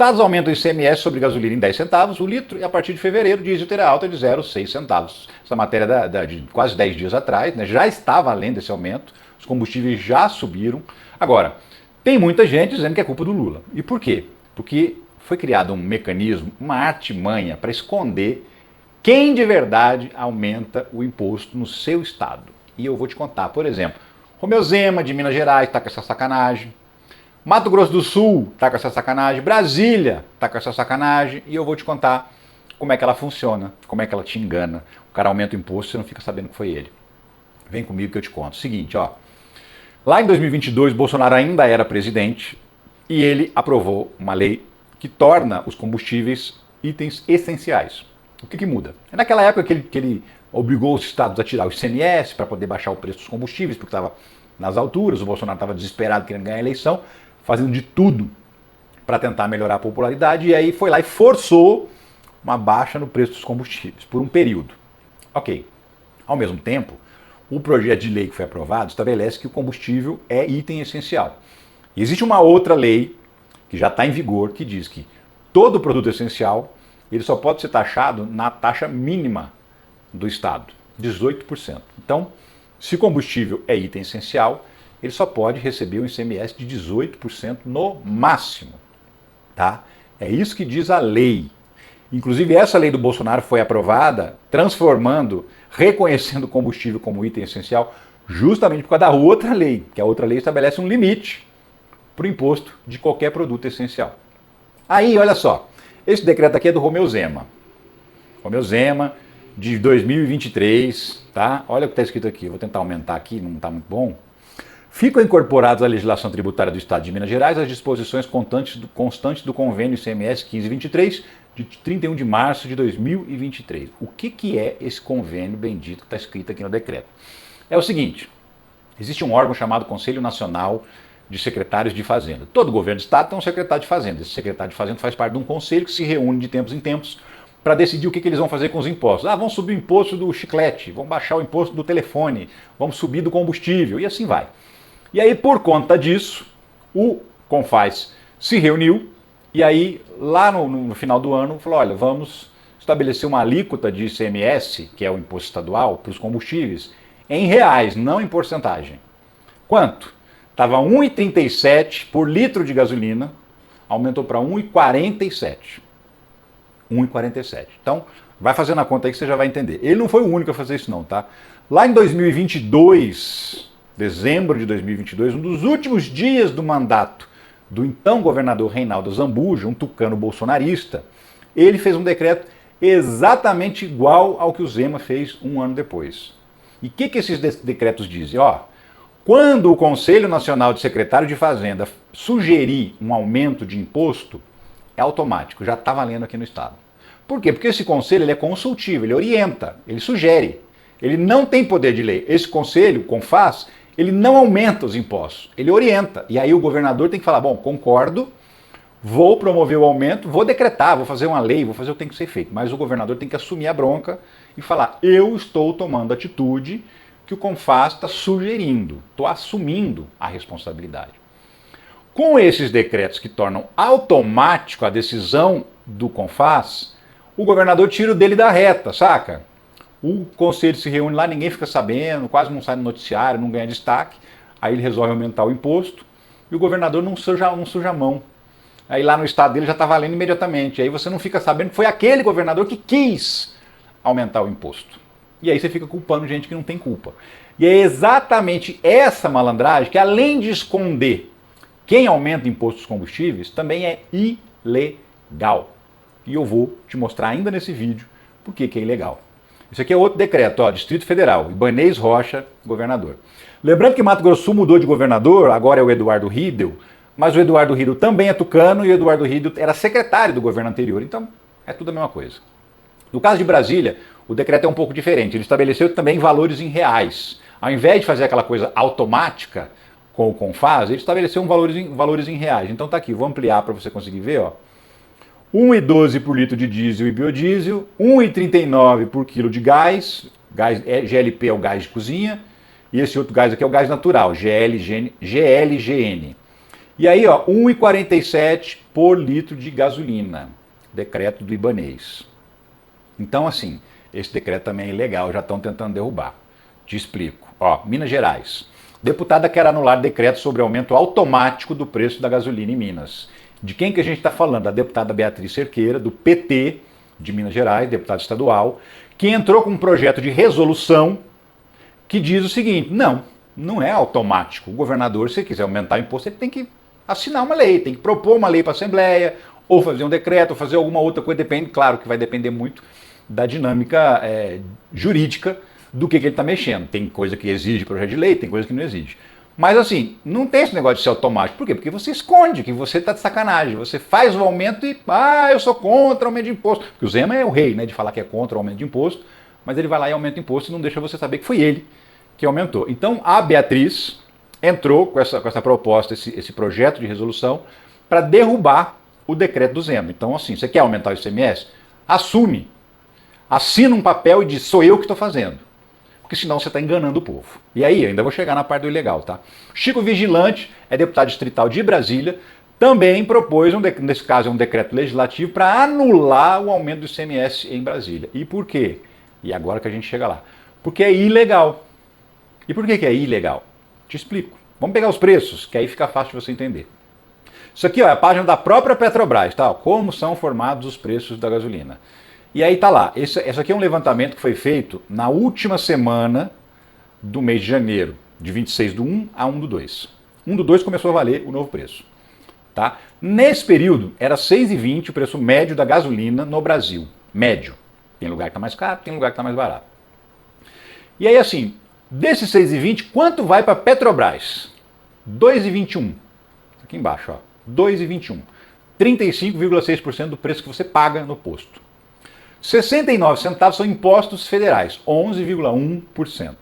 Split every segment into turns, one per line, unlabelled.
estados aumentam o ICMS sobre gasolina em 10 centavos o litro e a partir de fevereiro o diesel terá alta de 0,6 centavos. Essa matéria de quase 10 dias atrás, né, já está valendo esse aumento, os combustíveis já subiram. Agora, tem muita gente dizendo que é culpa do Lula. E por quê? Porque foi criado um mecanismo, uma artimanha para esconder quem de verdade aumenta o imposto no seu estado. E eu vou te contar, por exemplo, Romeu Zema de Minas Gerais está com essa sacanagem, Mato Grosso do Sul está com essa sacanagem, Brasília está com essa sacanagem, e eu vou te contar como é que ela funciona, como é que ela te engana. O cara aumenta o imposto e você não fica sabendo que foi ele. Vem comigo que eu te conto. Seguinte, ó. Lá em 2022, Bolsonaro ainda era presidente e ele aprovou uma lei que torna os combustíveis itens essenciais. O que muda? É naquela época que ele obrigou os estados a tirar o ICMS para poder baixar o preço dos combustíveis, porque estava nas alturas, o Bolsonaro estava desesperado querendo ganhar a eleição, fazendo de tudo para tentar melhorar a popularidade, e aí foi lá e forçou uma baixa no preço dos combustíveis, por um período. Ok. Ao mesmo tempo, o projeto de lei que foi aprovado estabelece que o combustível é item essencial. E existe uma outra lei, que já está em vigor, que diz que todo produto essencial ele só pode ser taxado na taxa mínima do Estado, 18%. Então, se combustível é item essencial, ele só pode receber um ICMS de 18% no máximo. Tá? É isso que diz a lei. Inclusive, essa lei do Bolsonaro foi aprovada reconhecendo o combustível como item essencial, justamente por causa da outra lei, que a outra lei estabelece um limite para o imposto de qualquer produto essencial. Aí, olha só, esse decreto aqui é do Romeu Zema. Romeu Zema, de 2023, tá? Olha o que está escrito aqui, vou tentar aumentar aqui, não está muito bom. Ficam incorporados à legislação tributária do Estado de Minas Gerais as disposições constantes do convênio ICMS 1523, de 31 de março de 2023. O que é esse convênio bendito que está escrito aqui no decreto? É o seguinte, existe um órgão chamado Conselho Nacional de Secretários de Fazenda. Todo governo de Estado tem um secretário de Fazenda. Esse secretário de Fazenda faz parte de um conselho que se reúne de tempos em tempos para decidir o que eles vão fazer com os impostos. Ah, vamos subir o imposto do chiclete, vamos baixar o imposto do telefone, vamos subir do combustível, e assim vai. E aí, por conta disso, o CONFAZ se reuniu e aí, lá no final do ano, falou, olha, vamos estabelecer uma alíquota de ICMS, que é o imposto estadual, para os combustíveis, em reais, não em porcentagem. Quanto? Estava 1,37 por litro de gasolina, aumentou para 1,47. 1,47. Então, vai fazendo a conta aí que você já vai entender. Ele não foi o único a fazer isso não, tá? Lá em 2022, dezembro de 2022, um dos últimos dias do mandato do então governador Reinaldo Zambuja, um tucano bolsonarista, ele fez um decreto exatamente igual ao que o Zema fez um ano depois. E o que esses decretos dizem? Ó, quando o Conselho Nacional de Secretário de Fazenda sugerir um aumento de imposto, é automático, já está valendo aqui no Estado. Por quê? Porque esse conselho ele é consultivo, ele orienta, ele sugere. Ele não tem poder de lei. Esse conselho, o CONFAZ, ele não aumenta os impostos, ele orienta. E aí o governador tem que falar, bom, concordo, vou promover o aumento, vou decretar, vou fazer uma lei, vou fazer o que tem que ser feito. Mas o governador tem que assumir a bronca e falar, eu estou tomando a atitude que o CONFAZ está sugerindo, estou assumindo a responsabilidade. Com esses decretos que tornam automático a decisão do CONFAZ, o governador tira o dele da reta, saca? O conselho se reúne lá, ninguém fica sabendo, quase não sai no noticiário, não ganha destaque. Aí ele resolve aumentar o imposto e o governador não suja a mão. Aí lá no estado dele já está valendo imediatamente. Aí você não fica sabendo que foi aquele governador que quis aumentar o imposto. E aí você fica culpando gente que não tem culpa. E é exatamente essa malandragem que, além de esconder quem aumenta o imposto dos combustíveis, também é ilegal. E eu vou te mostrar ainda nesse vídeo por que é ilegal. Isso aqui é outro decreto, ó, Distrito Federal, Ibanez Rocha, governador. Lembrando que Mato Grosso do Sul mudou de governador, agora é o Eduardo Riedel, mas o Eduardo Riedel também é tucano e o Eduardo Riedel era secretário do governo anterior, então é tudo a mesma coisa. No caso de Brasília, o decreto é um pouco diferente, ele estabeleceu também valores em reais. Ao invés de fazer aquela coisa automática com o CONFAZ, ele estabeleceu valores em reais. Então tá aqui, vou ampliar para você conseguir ver, ó. 1,12 por litro de diesel e biodiesel, 1,39 por quilo de gás GLP é o gás de cozinha, e esse outro gás aqui é o gás natural, GLGN. E aí, ó, 1,47 por litro de gasolina. Decreto do Ibanez. Então, assim, esse decreto também é ilegal, já estão tentando derrubar. Te explico. Ó, Minas Gerais. Deputada quer anular decreto sobre aumento automático do preço da gasolina em Minas. De quem que a gente está falando? Da deputada Beatriz Cerqueira, do PT de Minas Gerais, deputada estadual, que entrou com um projeto de resolução que diz o seguinte: não é automático. O governador, se quiser aumentar o imposto, ele tem que assinar uma lei, tem que propor uma lei para a Assembleia, ou fazer um decreto, ou fazer alguma outra coisa, depende, claro que vai depender muito da dinâmica jurídica do que ele está mexendo. Tem coisa que exige projeto de lei, tem coisa que não exige. Mas assim, não tem esse negócio de ser automático. Por quê? Porque você esconde que você está de sacanagem. Você faz o aumento e, eu sou contra o aumento de imposto. Porque o Zema é o rei, né, de falar que é contra o aumento de imposto, mas ele vai lá e aumenta o imposto e não deixa você saber que foi ele que aumentou. Então a Beatriz entrou com essa proposta, esse projeto de resolução, para derrubar o decreto do Zema. Então assim, você quer aumentar o ICMS? Assume. Assina um papel e diz, sou eu que estou fazendo. Porque senão você está enganando o povo. E aí, eu ainda vou chegar na parte do ilegal, tá? Chico Vigilante, é deputado distrital de Brasília, também propôs, nesse caso é um decreto legislativo, para anular o aumento do ICMS em Brasília. E por quê? E agora que a gente chega lá. Porque é ilegal. E por que é ilegal? Te explico. Vamos pegar os preços, que aí fica fácil de você entender. Isso aqui ó, é a página da própria Petrobras, tá? Como são formados os preços da gasolina. E aí tá lá, esse aqui é um levantamento que foi feito na última semana do mês de janeiro, de 26 do 1 a 1 do 2. 1 do 2 começou a valer o novo preço. Tá? Nesse período era 6,20 o preço médio da gasolina no Brasil. Médio. Tem lugar que está mais caro, tem lugar que está mais barato. E aí assim, desses 6,20, quanto vai para Petrobras? 2,21. Aqui embaixo, ó. 2,21. 35,6% do preço que você paga no posto. 69 centavos são impostos federais, 11,1%.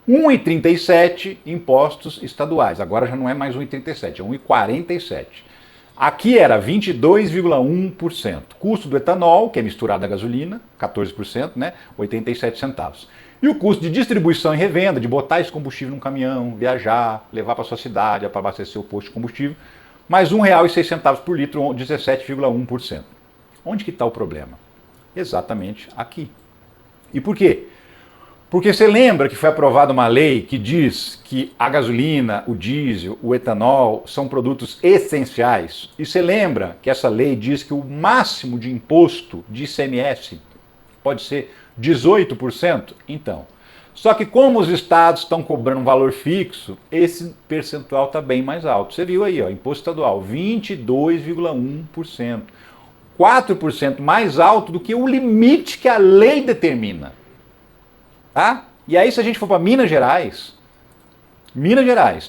1,37 impostos estaduais, agora já não é mais 1,37, é 1,47. Aqui era 22,1%. Custo do etanol, que é misturado à gasolina, 14%, né? 87 centavos. E o custo de distribuição e revenda, de botar esse combustível num caminhão, viajar, levar para sua cidade, para abastecer o posto de combustível, mais R$ 1,06 por litro, 17,1%. Onde que está o problema? Exatamente aqui. E por quê? Porque você lembra que foi aprovada uma lei que diz que a gasolina, o diesel, o etanol são produtos essenciais. E você lembra que essa lei diz que o máximo de imposto de ICMS pode ser 18%? Então, só que como os estados estão cobrando um valor fixo, esse percentual está bem mais alto. Você viu aí, ó, imposto estadual, 22,1%. 4% mais alto do que o limite que a lei determina. Tá? E aí se a gente for para Minas Gerais,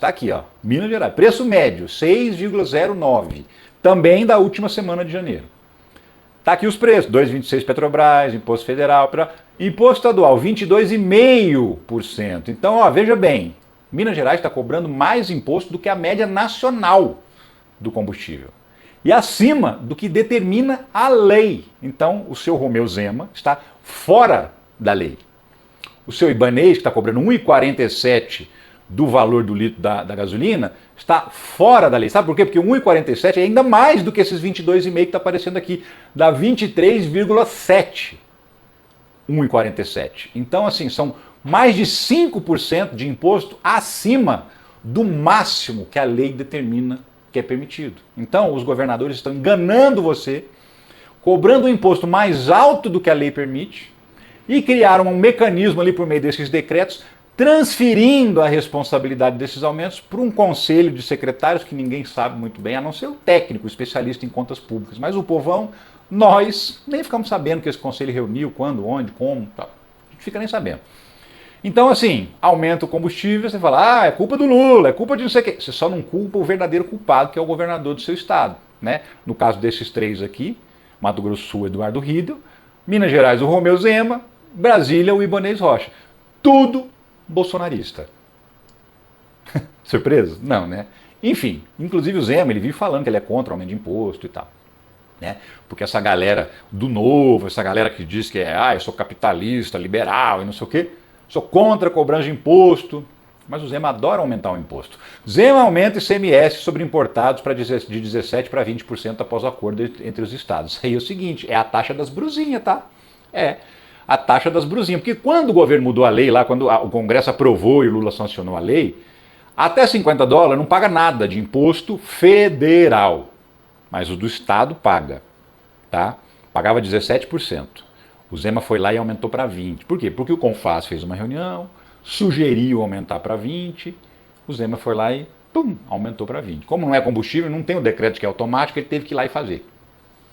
tá aqui, ó, Minas Gerais, preço médio 6,09, também da última semana de janeiro. Tá aqui os preços, 2,26 Petrobras, imposto federal, imposto estadual 22,5%. Então, ó, veja bem, Minas Gerais está cobrando mais imposto do que a média nacional do combustível. E acima do que determina a lei. Então, o seu Romeu Zema está fora da lei. O seu Ibanez, que está cobrando 1,47 do valor do litro da gasolina, está fora da lei. Sabe por quê? Porque 1,47 é ainda mais do que esses 22,5 que está aparecendo aqui. Dá 23,7. 1,47. Então, assim, são mais de 5% de imposto acima do máximo que a lei determina que é permitido. Então, os governadores estão enganando você, cobrando um imposto mais alto do que a lei permite e criaram um mecanismo ali por meio desses decretos, transferindo a responsabilidade desses aumentos para um conselho de secretários que ninguém sabe muito bem, a não ser o técnico, o especialista em contas públicas. Mas o povão, nós, nem ficamos sabendo que esse conselho reuniu, quando, onde, como, tal. A gente fica nem sabendo. Então, assim, aumenta o combustível, você fala, é culpa do Lula, é culpa de não sei o quê. Você só não culpa o verdadeiro culpado, que é o governador do seu estado. Né? No caso desses três aqui, Mato Grosso do Sul, Eduardo Riedel, Minas Gerais, o Romeu Zema, Brasília, o Ibanez Rocha. Tudo bolsonarista. Surpreso? Não, né? Enfim, inclusive o Zema, ele vive falando que ele é contra o aumento de imposto e tal. Né? Porque essa galera do novo, essa galera que diz que eu sou capitalista, liberal e não sei o quê, sou contra a cobrança de imposto. Mas o Zema adora aumentar o imposto. Zema aumenta ICMS sobre importados de 17% para 20% após o acordo entre os estados. Aí é o seguinte, é a taxa das brusinhas, tá? É a taxa das brusinhas. Porque quando o governo mudou a lei lá, quando o Congresso aprovou e o Lula sancionou a lei, até 50 dólares não paga nada de imposto federal. Mas o do estado paga, tá? Pagava 17%. O Zema foi lá e aumentou para 20%. Por quê? Porque o Confas fez uma reunião, sugeriu aumentar para 20%, o Zema foi lá e pum, aumentou para 20%. Como não é combustível, não tem o decreto que é automático, ele teve que ir lá e fazer.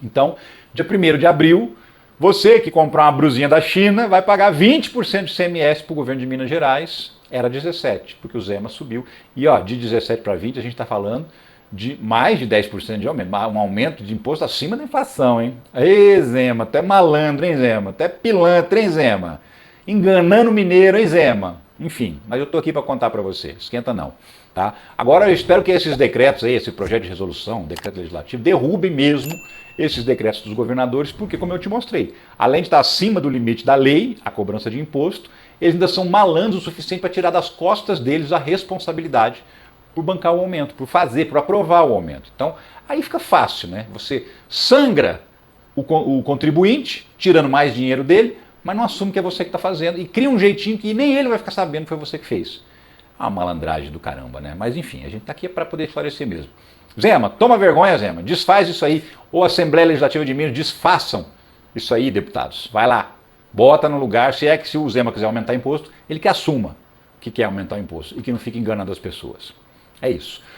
Então, dia 1º de abril, você que comprar uma brusinha da China vai pagar 20% de ICMS para o governo de Minas Gerais, era 17%, porque o Zema subiu. E ó, de 17% para 20% a gente está falando de mais de 10% de aumento, um aumento de imposto acima da inflação, hein? Ê, Zema, até malandro, hein, Zema? Até pilantra, hein, Zema? Enganando o mineiro, hein, Zema? Enfim, mas eu estou aqui para contar para você, esquenta não, tá? Agora eu espero que esses decretos aí, esse projeto de resolução, decreto legislativo, derrubem mesmo esses decretos dos governadores, porque como eu te mostrei, além de estar acima do limite da lei, a cobrança de imposto, eles ainda são malandros o suficiente para tirar das costas deles a responsabilidade por bancar o aumento, por aprovar o aumento. Então, aí fica fácil, né? Você sangra o contribuinte, tirando mais dinheiro dele, mas não assume que é você que está fazendo e cria um jeitinho que nem ele vai ficar sabendo que foi você que fez. Uma malandragem do caramba, né? Mas enfim, a gente está aqui para poder esclarecer mesmo. Zema, toma vergonha, Zema, desfaz isso aí. Ou a Assembleia Legislativa de Minas, desfaçam isso aí, deputados. Vai lá, bota no lugar, se é que se o Zema quiser aumentar imposto, ele que assuma que quer aumentar o imposto e que não fique enganando as pessoas. É isso.